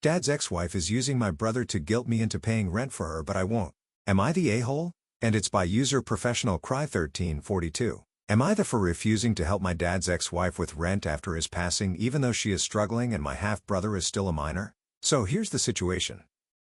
Dad's ex-wife is using my brother to guilt me into paying rent for her, but I won't. Am I the a-hole? And it's by user Professional Cry 1342. Am I the for refusing to help my dad's ex-wife with rent after his passing even though she is struggling and my half-brother is still a minor? So here's the situation.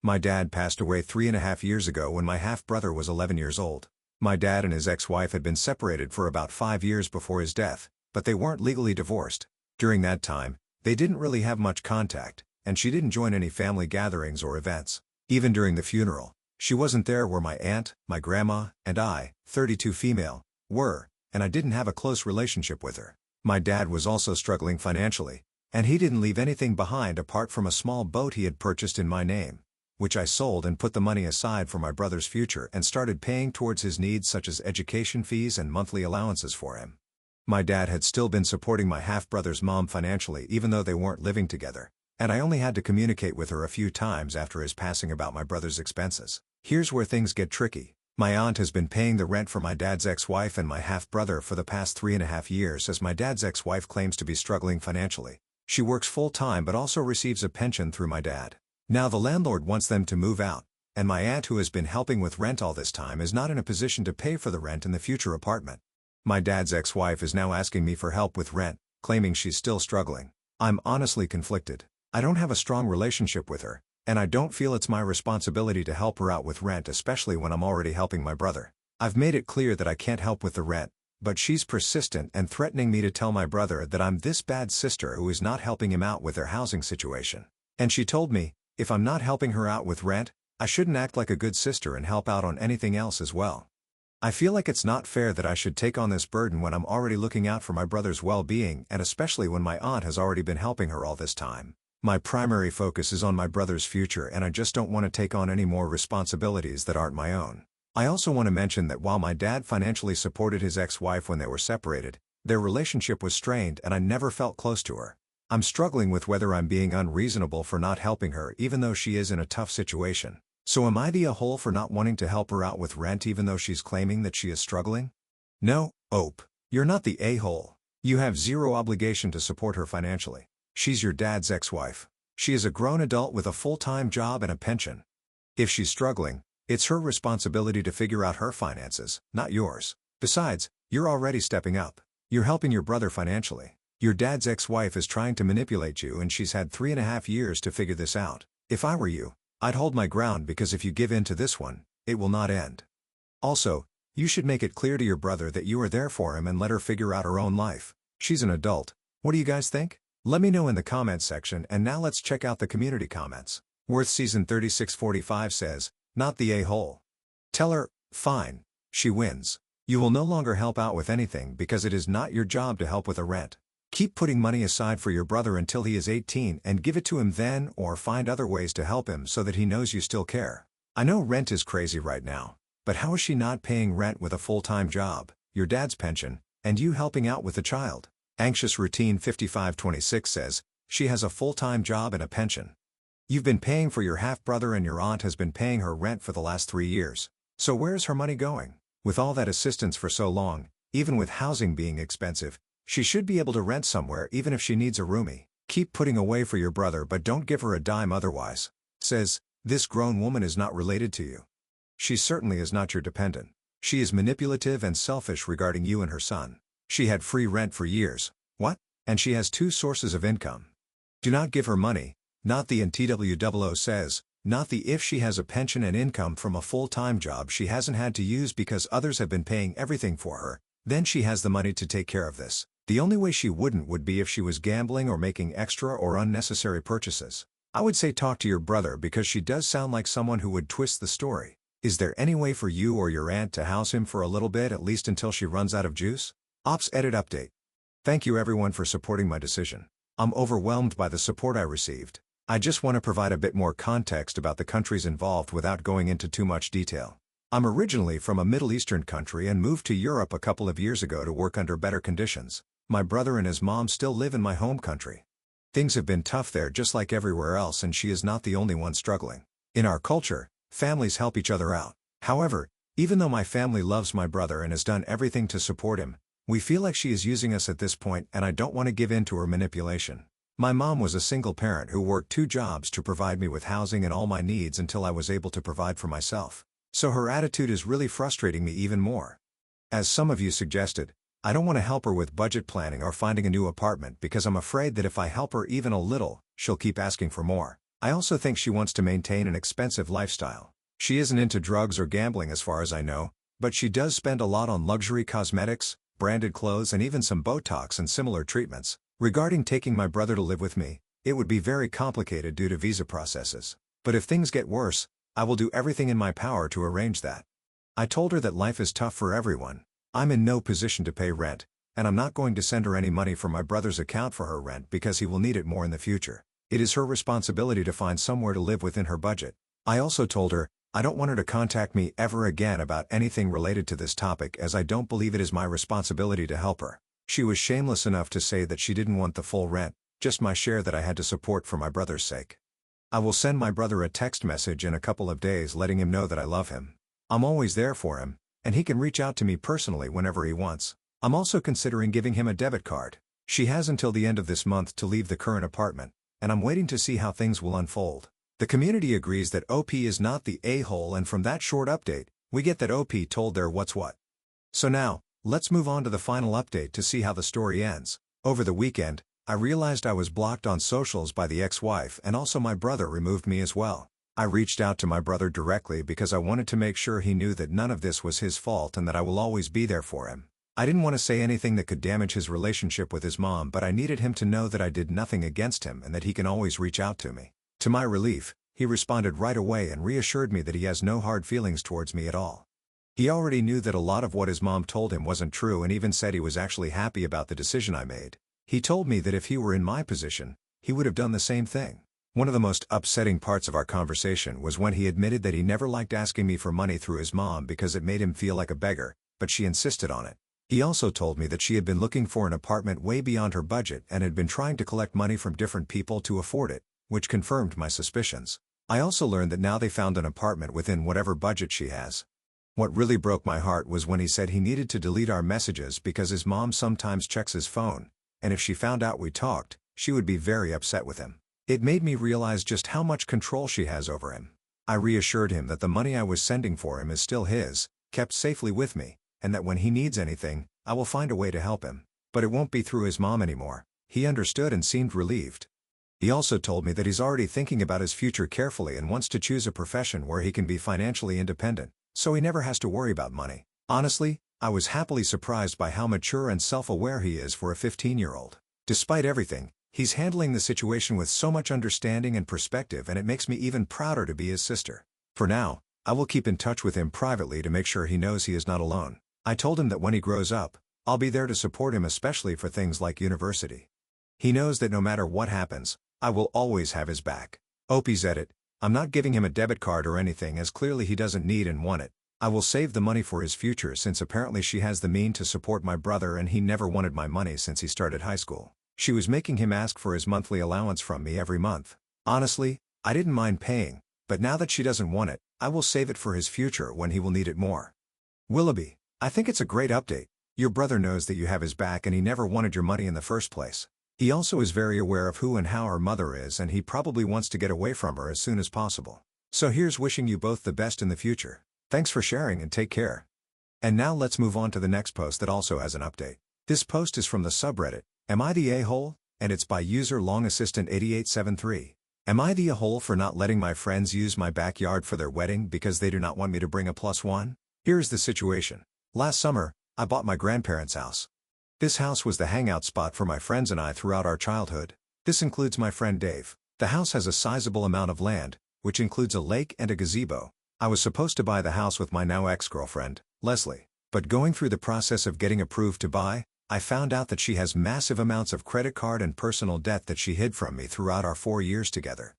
My dad passed away 3.5 years ago when my half-brother was 11 years old. My dad and his ex-wife had been separated for about 5 years before his death, but they weren't legally divorced. During that time, they didn't really have much contact, and she didn't join any family gatherings or events. Even during the funeral, she wasn't there where my aunt, my grandma, and I, 32 female, were, and I didn't have a close relationship with her. My dad was also struggling financially, and he didn't leave anything behind apart from a small boat he had purchased in my name, which I sold and put the money aside for my brother's future and started paying towards his needs such as education fees and monthly allowances for him. My dad had still been supporting my half-brother's mom financially even though they weren't living together, and I only had to communicate with her a few times after his passing about my brother's expenses. Here's where things get tricky. My aunt has been paying the rent for my dad's ex-wife and my half-brother for the past 3.5 years as my dad's ex-wife claims to be struggling financially. She works full-time but also receives a pension through my dad. Now the landlord wants them to move out, and my aunt, who has been helping with rent all this time, is not in a position to pay for the rent in the future apartment. My dad's ex-wife is now asking me for help with rent, claiming she's still struggling. I'm honestly conflicted. I don't have a strong relationship with her, and I don't feel it's my responsibility to help her out with rent, especially when I'm already helping my brother. I've made it clear that I can't help with the rent, but she's persistent and threatening me to tell my brother that I'm this bad sister who is not helping him out with their housing situation. And she told me, if I'm not helping her out with rent, I shouldn't act like a good sister and help out on anything else as well. I feel like it's not fair that I should take on this burden when I'm already looking out for my brother's well-being, and especially when my aunt has already been helping her all this time. My primary focus is on my brother's future, and I just don't want to take on any more responsibilities that aren't my own. I also want to mention that while my dad financially supported his ex-wife when they were separated, their relationship was strained and I never felt close to her. I'm struggling with whether I'm being unreasonable for not helping her even though she is in a tough situation. So am I the a-hole for not wanting to help her out with rent even though she's claiming that she is struggling? No, Ope. You're not the a-hole. You have zero obligation to support her financially. She's your dad's ex-wife. She is a grown adult with a full-time job and a pension. If she's struggling, it's her responsibility to figure out her finances, not yours. Besides, you're already stepping up. You're helping your brother financially. Your dad's ex-wife is trying to manipulate you, and she's had 3.5 years to figure this out. If I were you, I'd hold my ground, because if you give in to this one, it will not end. Also, you should make it clear to your brother that you are there for him and let her figure out her own life. She's an adult. What do you guys think? Let me know in the comments section, and now let's check out the community comments. Worth Season 3645 says, not the a-hole. Tell her, fine. She wins. You will no longer help out with anything because it is not your job to help with a rent. Keep putting money aside for your brother until he is 18 and give it to him then, or find other ways to help him so that he knows you still care. I know rent is crazy right now, but how is she not paying rent with a full-time job, your dad's pension, and you helping out with the child? Anxious Routine 5526 says, she has a full-time job and a pension. You've been paying for your half-brother and your aunt has been paying her rent for the last 3 years. So where's her money going? With all that assistance for so long, even with housing being expensive, she should be able to rent somewhere even if she needs a roomie. Keep putting away for your brother, but don't give her a dime otherwise. Says, this grown woman is not related to you. She certainly is not your dependent. She is manipulative and selfish regarding you and her son. She had free rent for years. What? And she has 2 sources of income. Do not give her money. Not the NTW00 says, not the if she has a pension and income from a full-time job she hasn't had to use because others have been paying everything for her, then she has the money to take care of this. The only way she wouldn't would be if she was gambling or making extra or unnecessary purchases. I would say talk to your brother because she does sound like someone who would twist the story. Is there any way for you or your aunt to house him for a little bit, at least until she runs out of juice? Ops Edit Update. Thank you everyone for supporting my decision. I'm overwhelmed by the support I received. I just want to provide a bit more context about the countries involved without going into too much detail. I'm originally from a Middle Eastern country and moved to Europe a couple of years ago to work under better conditions. My brother and his mom still live in my home country. Things have been tough there just like everywhere else, and she is not the only one struggling. In our culture, families help each other out. However, even though my family loves my brother and has done everything to support him, we feel like she is using us at this point, and I don't want to give in to her manipulation. My mom was a single parent who worked 2 jobs to provide me with housing and all my needs until I was able to provide for myself. So her attitude is really frustrating me even more. As some of you suggested, I don't want to help her with budget planning or finding a new apartment because I'm afraid that if I help her even a little, she'll keep asking for more. I also think she wants to maintain an expensive lifestyle. She isn't into drugs or gambling as far as I know, but she does spend a lot on luxury cosmetics, branded clothes and even some Botox and similar treatments. Regarding taking my brother to live with me, it would be very complicated due to visa processes. But if things get worse, I will do everything in my power to arrange that. I told her that life is tough for everyone. I'm in no position to pay rent, and I'm not going to send her any money from my brother's account for her rent because he will need it more in the future. It is her responsibility to find somewhere to live within her budget. I also told her, I don't want her to contact me ever again about anything related to this topic as I don't believe it is my responsibility to help her. She was shameless enough to say that she didn't want the full rent, just my share that I had to support for my brother's sake. I will send my brother a text message in a couple of days letting him know that I love him. I'm always there for him, and he can reach out to me personally whenever he wants. I'm also considering giving him a debit card. She has until the end of this month to leave the current apartment, and I'm waiting to see how things will unfold. The community agrees that OP is not the a-hole, and from that short update, we get that OP told their what's what. So now, let's move on to the final update to see how the story ends. Over the weekend, I realized I was blocked on socials by the ex-wife, and also my brother removed me as well. I reached out to my brother directly because I wanted to make sure he knew that none of this was his fault and that I will always be there for him. I didn't want to say anything that could damage his relationship with his mom, but I needed him to know that I did nothing against him and that he can always reach out to me. To my relief, he responded right away and reassured me that he has no hard feelings towards me at all. He already knew that a lot of what his mom told him wasn't true and even said he was actually happy about the decision I made. He told me that if he were in my position, he would have done the same thing. One of the most upsetting parts of our conversation was when he admitted that he never liked asking me for money through his mom because it made him feel like a beggar, but she insisted on it. He also told me that she had been looking for an apartment way beyond her budget and had been trying to collect money from different people to afford it, which confirmed my suspicions. I also learned that now they found an apartment within whatever budget she has. What really broke my heart was when he said he needed to delete our messages because his mom sometimes checks his phone, and if she found out we talked, she would be very upset with him. It made me realize just how much control she has over him. I reassured him that the money I was sending for him is still his, kept safely with me, and that when he needs anything, I will find a way to help him. But it won't be through his mom anymore. He understood and seemed relieved. He also told me that he's already thinking about his future carefully and wants to choose a profession where he can be financially independent, so he never has to worry about money. Honestly, I was happily surprised by how mature and self-aware he is for a 15-year-old. Despite everything, he's handling the situation with so much understanding and perspective, and it makes me even prouder to be his sister. For now, I will keep in touch with him privately to make sure he knows he is not alone. I told him that when he grows up, I'll be there to support him, especially for things like university. He knows that no matter what happens, I will always have his back. Opie's edit. I'm not giving him a debit card or anything as clearly he doesn't need and want it. I will save the money for his future since apparently she has the means to support my brother and he never wanted my money since he started high school. She was making him ask for his monthly allowance from me every month. Honestly, I didn't mind paying, but now that she doesn't want it, I will save it for his future when he will need it more. Willoughby, I think it's a great update. Your brother knows that you have his back and he never wanted your money in the first place. He also is very aware of who and how her mother is, and he probably wants to get away from her as soon as possible. So here's wishing you both the best in the future. Thanks for sharing and take care. And now let's move on to the next post that also has an update. This post is from the subreddit, Am I the A-hole? And it's by user longassistant8873. Am I the a-hole for not letting my friends use my backyard for their wedding because they do not want me to bring a +1? Here's the situation. Last summer, I bought my grandparents' house. This house was the hangout spot for my friends and I throughout our childhood. This includes my friend Dave. The house has a sizable amount of land, which includes a lake and a gazebo. I was supposed to buy the house with my now ex-girlfriend, Leslie. But going through the process of getting approved to buy, I found out that she has massive amounts of credit card and personal debt that she hid from me throughout our 4 years together.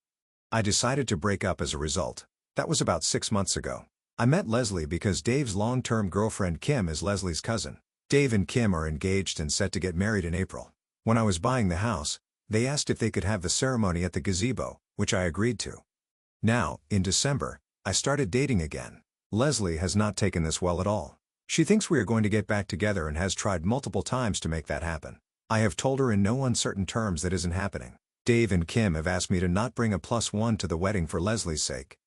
I decided to break up as a result. That was about 6 months ago. I met Leslie because Dave's long-term girlfriend Kim is Leslie's cousin. Dave and Kim are engaged and set to get married in April. When I was buying the house, they asked if they could have the ceremony at the gazebo, which I agreed to. Now, in December, I started dating again. Leslie has not taken this well at all. She thinks we are going to get back together and has tried multiple times to make that happen. I have told her in no uncertain terms that isn't happening. Dave and Kim have asked me to not bring a +1 to the wedding for Leslie's sake.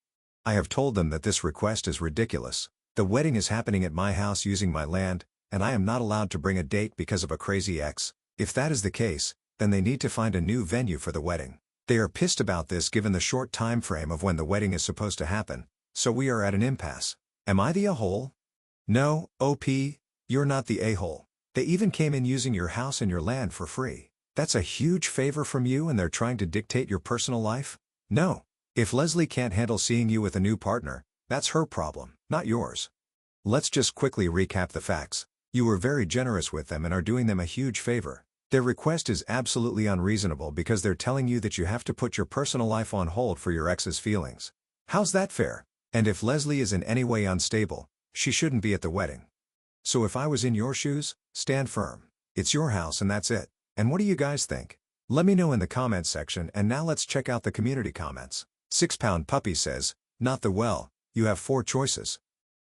I have told them that this request is ridiculous. The wedding is happening at my house using my land, and I am not allowed to bring a date because of a crazy ex. If that is the case, then they need to find a new venue for the wedding. They are pissed about this given the short time frame of when the wedding is supposed to happen, so we are at an impasse. Am I the a-hole? No, OP, you're not the a-hole. They even came in using your house and your land for free. That's a huge favor from you and they're trying to dictate your personal life? No. If Leslie can't handle seeing you with a new partner, that's her problem, not yours. Let's just quickly recap the facts. You were very generous with them and are doing them a huge favor. Their request is absolutely unreasonable because they're telling you that you have to put your personal life on hold for your ex's feelings. How's that fair? And if Leslie is in any way unstable, she shouldn't be at the wedding. So if I was in your shoes, stand firm. It's your house and that's it. And what do you guys think? Let me know in the comments section, and now let's check out the community comments. 6-Pound Puppy says, not the well, you have 4 choices.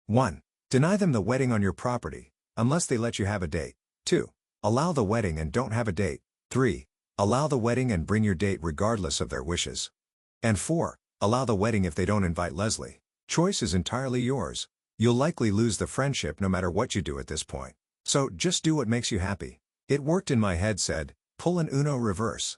1. Deny them the wedding on your property, unless they let you have a date. 2. Allow the wedding and don't have a date. 3. Allow the wedding and bring your date regardless of their wishes. And 4. Allow the wedding if they don't invite Leslie. Choice is entirely yours. You'll likely lose the friendship no matter what you do at this point. So just do what makes you happy. It worked in my head said, pull an Uno reverse.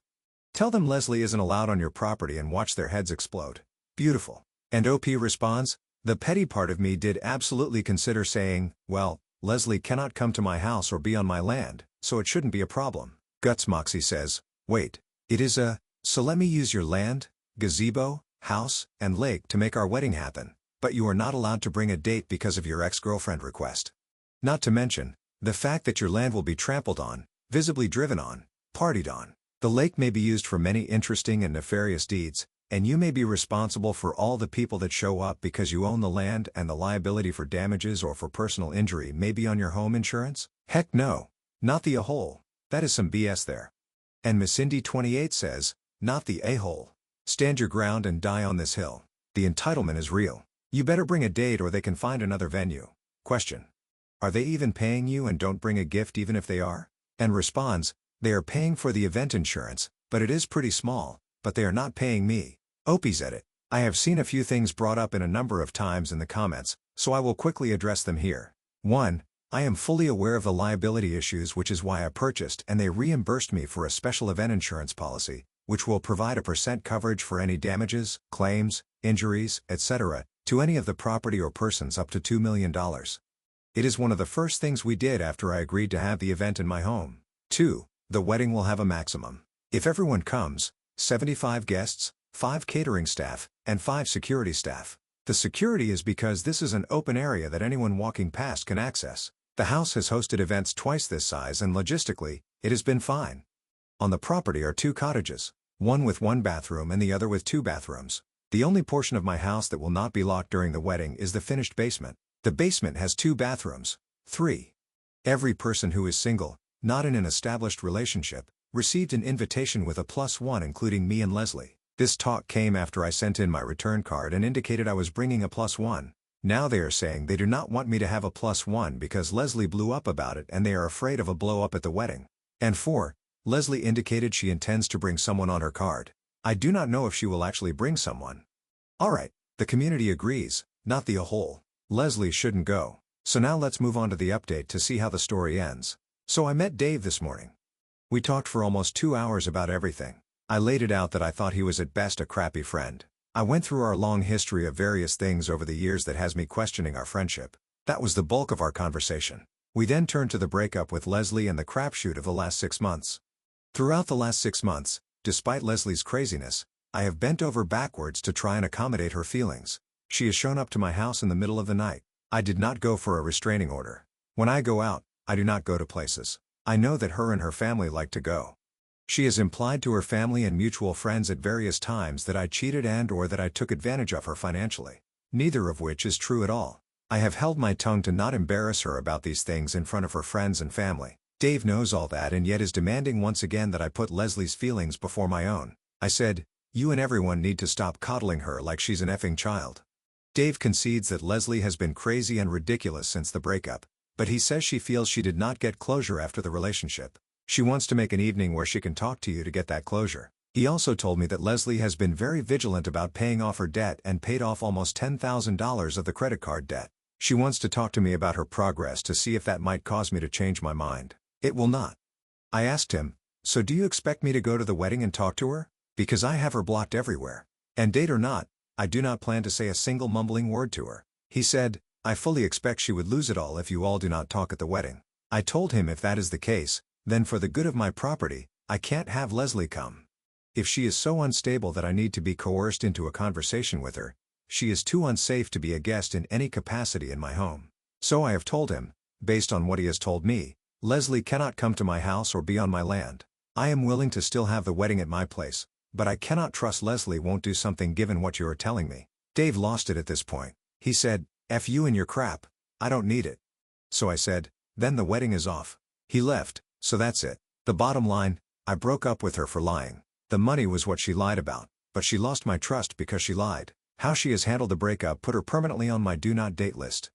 Tell them Leslie isn't allowed on your property and watch their heads explode. Beautiful. And OP responds, the petty part of me did absolutely consider saying, well, Leslie cannot come to my house or be on my land, so it shouldn't be a problem. Guts Moxie says, wait, it is so let me use your land, gazebo, house, and lake to make our wedding happen, but you are not allowed to bring a date because of your ex-girlfriend request. Not to mention, the fact that your land will be trampled on, visibly driven on, partied on. The lake may be used for many interesting and nefarious deeds, and you may be responsible for all the people that show up because you own the land, and the liability for damages or for personal injury may be on your home insurance? Heck no. Not the a-hole. That is some BS there. And Miss Indy 28 says, not the a-hole. Stand your ground and die on this hill. The entitlement is real. You better bring a date or they can find another venue. Question. Are they even paying you and don't bring a gift even if they are? And responds, they are paying for the event insurance, but it is pretty small, but they are not paying me. Opie's edit. I have seen a few things brought up in a number of times in the comments, so I will quickly address them here. 1. I am fully aware of the liability issues, which is why I purchased and they reimbursed me for a special event insurance policy, which will provide a % coverage for any damages, claims, injuries, etc., to any of the property or persons up to $2 million. It is one of the first things we did after I agreed to have the event in my home. 2. The wedding will have a maximum. If everyone comes, 75 guests, 5 catering staff, and 5 security staff. The security is because this is an open area that anyone walking past can access. The house has hosted events twice this size and logistically, it has been fine. On the property are 2 cottages, one with 1 bathroom and the other with 2 bathrooms. The only portion of my house that will not be locked during the wedding is the finished basement. The basement has 2 bathrooms. 3. Every person who is single, not in an established relationship, received an invitation with a +1 including me and Leslie. This talk came after I sent in my return card and indicated I was bringing a +1. Now they are saying they do not want me to have a +1 because Leslie blew up about it and they are afraid of a blow up at the wedding. And 4. Leslie indicated she intends to bring someone on her card. I do not know if she will actually bring someone. Alright, the community agrees, not the a-hole. Leslie shouldn't go. So now let's move on to the update to see how the story ends. So I met Dave this morning. We talked for almost 2 hours about everything. I laid it out that I thought he was at best a crappy friend. I went through our long history of various things over the years that has me questioning our friendship. That was the bulk of our conversation. We then turned to the breakup with Leslie and the crapshoot of the last 6 months. Throughout the last 6 months, despite Leslie's craziness, I have bent over backwards to try and accommodate her feelings. She has shown up to my house in the middle of the night. I did not go for a restraining order. When I go out, I do not go to places. I know that her and her family like to go. She has implied to her family and mutual friends at various times that I cheated and/or that I took advantage of her financially. Neither of which is true at all. I have held my tongue to not embarrass her about these things in front of her friends and family. Dave knows all that and yet is demanding once again that I put Leslie's feelings before my own. I said, you and everyone need to stop coddling her like she's an effing child. Dave concedes that Leslie has been crazy and ridiculous since the breakup, but he says she feels she did not get closure after the relationship. She wants to make an evening where she can talk to you to get that closure. He also told me that Leslie has been very vigilant about paying off her debt and paid off almost $10,000 of the credit card debt. She wants to talk to me about her progress to see if that might cause me to change my mind. It will not. I asked him, so do you expect me to go to the wedding and talk to her? Because I have her blocked everywhere. And date or not, I do not plan to say a single mumbling word to her. He said, I fully expect she would lose it all if you all do not talk at the wedding. I told him if that is the case, then for the good of my property, I can't have Leslie come. If she is so unstable that I need to be coerced into a conversation with her, she is too unsafe to be a guest in any capacity in my home. So I have told him, based on what he has told me, Leslie cannot come to my house or be on my land. I am willing to still have the wedding at my place, but I cannot trust Leslie won't do something given what you are telling me. Dave lost it at this point. He said, F you and your crap, I don't need it. So I said, then the wedding is off. He left, so that's it. The bottom line, I broke up with her for lying. The money was what she lied about, but she lost my trust because she lied. How she has handled the breakup put her permanently on my do not date list.